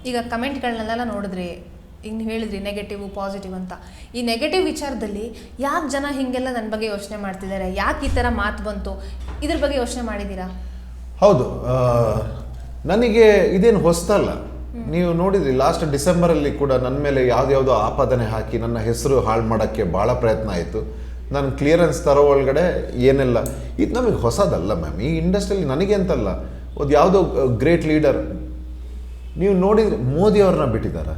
ಈಗ ಕಮೆಂಟ್ಗಳನ್ನೆಲ್ಲ ನೋಡಿದ್ರಿ, ಈಗ ನೀವು ಹೇಳಿದ್ರಿ ನೆಗೆಟಿವ್ ಪಾಸಿಟಿವ್ ಅಂತ. ಈ ನೆಗೆಟಿವ್ ವಿಚಾರದಲ್ಲಿ ಯಾಕೆ ಜನ ಹೀಗೆಲ್ಲ ನನ್ನ ಬಗ್ಗೆ ಯೋಚನೆ ಮಾಡ್ತಿದ್ದಾರೆ, ಯಾಕೆ ಈ ಥರ ಮಾತು ಬಂತು, ಇದ್ರ ಬಗ್ಗೆ ಯೋಚನೆ ಮಾಡಿದ್ದೀರಾ? ಹೌದು, ನನಗೆ ಇದೇನು ಹೊಸ್ತಲ್ಲ. ನೀವು ನೋಡಿದ್ರಿ ಲಾಸ್ಟ್ ಡಿಸೆಂಬರಲ್ಲಿ ಕೂಡ ನನ್ನ ಮೇಲೆ ಯಾವುದ್ಯಾವುದೋ ಆಪಾದನೆ ಹಾಕಿ ನನ್ನ ಹೆಸರು ಹಾಳು ಮಾಡೋಕ್ಕೆ ಭಾಳ ಪ್ರಯತ್ನ ಆಯಿತು. ನಾನು ಕ್ಲಿಯರೆನ್ಸ್ ತರೋ ಒಳಗಡೆ ಏನೆಲ್ಲ ಇದು ನಮಗೆ ಹೊಸದಲ್ಲ ಮ್ಯಾಮ್. ಈ ಇಂಡಸ್ಟ್ರಿಯಲ್ಲಿ ನನಗೆ ಅಂತಲ್ಲ, ಒಂದು ಯಾವುದೋ ಗ್ರೇಟ್ ಲೀಡರ್ ನೀವು ನೋಡಿದರೆ ಮೋದಿಯವ್ರನ್ನ ಬಿಟ್ಟಿದ್ದಾರೆ,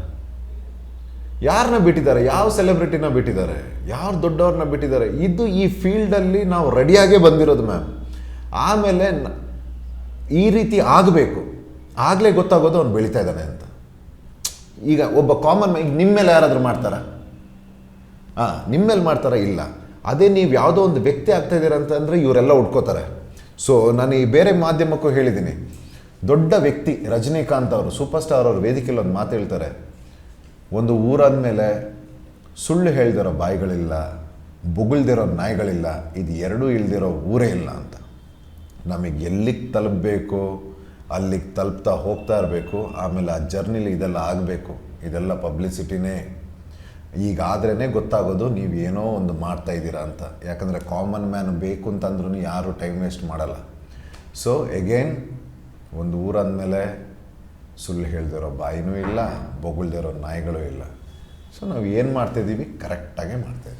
ಯಾರನ್ನ ಬಿಟ್ಟಿದ್ದಾರೆ, ಯಾವ ಸೆಲೆಬ್ರಿಟಿನ ಬಿಟ್ಟಿದ್ದಾರೆ, ಯಾರು ದೊಡ್ಡವ್ರನ್ನ ಬಿಟ್ಟಿದ್ದಾರೆ. ಇದು ಈ ಫೀಲ್ಡಲ್ಲಿ ನಾವು ರೆಡಿಯಾಗೇ ಬಂದಿರೋದು ಮ್ಯಾಮ್. ಆಮೇಲೆ ಈ ರೀತಿ ಆಗಬೇಕು, ಆಗಲೇ ಗೊತ್ತಾಗೋದು ಅವ್ನು ಬೆಳೀತಾ ಇದ್ದಾನೆ ಅಂತ. ಈಗ ಒಬ್ಬ ಕಾಮನ್ ಈಗ ನಿಮ್ಮ ಮೇಲೆ ಯಾರಾದರೂ ಮಾಡ್ತಾರಾ? ನಿಮ್ಮ ಮೇಲೆ ಮಾಡ್ತಾರಾ? ಇಲ್ಲ. ಅದೇ ನೀವು ಯಾವುದೋ ಒಂದು ವ್ಯಕ್ತಿ ಆಗ್ತಾ ಇದ್ದೀರ ಅಂತಂದರೆ ಇವರೆಲ್ಲ ಉಟ್ಕೋತಾರೆ. ಸೊ ನಾನು ಈ ಬೇರೆ ಮಾಧ್ಯಮಕ್ಕೂ ಹೇಳಿದ್ದೀನಿ, ದೊಡ್ಡ ವ್ಯಕ್ತಿ ರಜನಿಕಾಂತ್ ಅವರು, ಸೂಪರ್ ಸ್ಟಾರ್ ಅವರು ವೇದಿಕೆಯಲ್ಲಿ ಒಂದು ಮಾತು ಹೇಳ್ತಾರೆ, ಒಂದು ಊರಾದ್ಮೇಲೆ ಸುಳ್ಳು ಹೇಳ್ದಿರೋ ಬಾಯಿಗಳಿಲ್ಲ, ಬುಗುಳ್ದಿರೋ ನಾಯಿಗಳಿಲ್ಲ, ಇದು ಎರಡೂ ಇಲ್ದಿರೋ ಊರೇ ಇಲ್ಲ ಅಂತ. ನಮಗೆ ಎಲ್ಲಿಗೆ ತಲುಪಬೇಕು ಅಲ್ಲಿಗೆ ತಲುಪ್ತಾ ಹೋಗ್ತಾ ಇರಬೇಕು. ಆಮೇಲೆ ಆ ಜರ್ನಿಲಿ ಇದೆಲ್ಲ ಆಗಬೇಕು. ಇದೆಲ್ಲ ಪಬ್ಲಿಸಿಟಿನೇ. ಈಗಾದ್ರೇ ಗೊತ್ತಾಗೋದು ನೀವು ಏನೋ ಒಂದು ಮಾಡ್ತಾ ಇದ್ದೀರಾ ಅಂತ. ಯಾಕಂದರೆ ಕಾಮನ್ ಮ್ಯಾನ್ ಬೇಕು ಅಂತಂದ್ರೂ ಯಾರು ಟೈಮ್ ವೇಸ್ಟ್ ಮಾಡಲ್ಲ. ಸೊ ಎಗೇನ್, ಒಂದು ಊರಂದಮೇಲೆ ಸುಳ್ಳು ಹೇಳ್ದಿರೋ ಬಾಯಿನೂ ಇಲ್ಲ, ಬೊಗಳ್ದಿರೋ ನಾಯಿಗಳೂ ಇಲ್ಲ. ಸೊ ನಾವು ಏನು ಮಾಡ್ತಾಯಿದ್ದೀವಿ ಕರೆಕ್ಟಾಗೇ ಮಾಡ್ತಾಯಿದ್ದೀವಿ.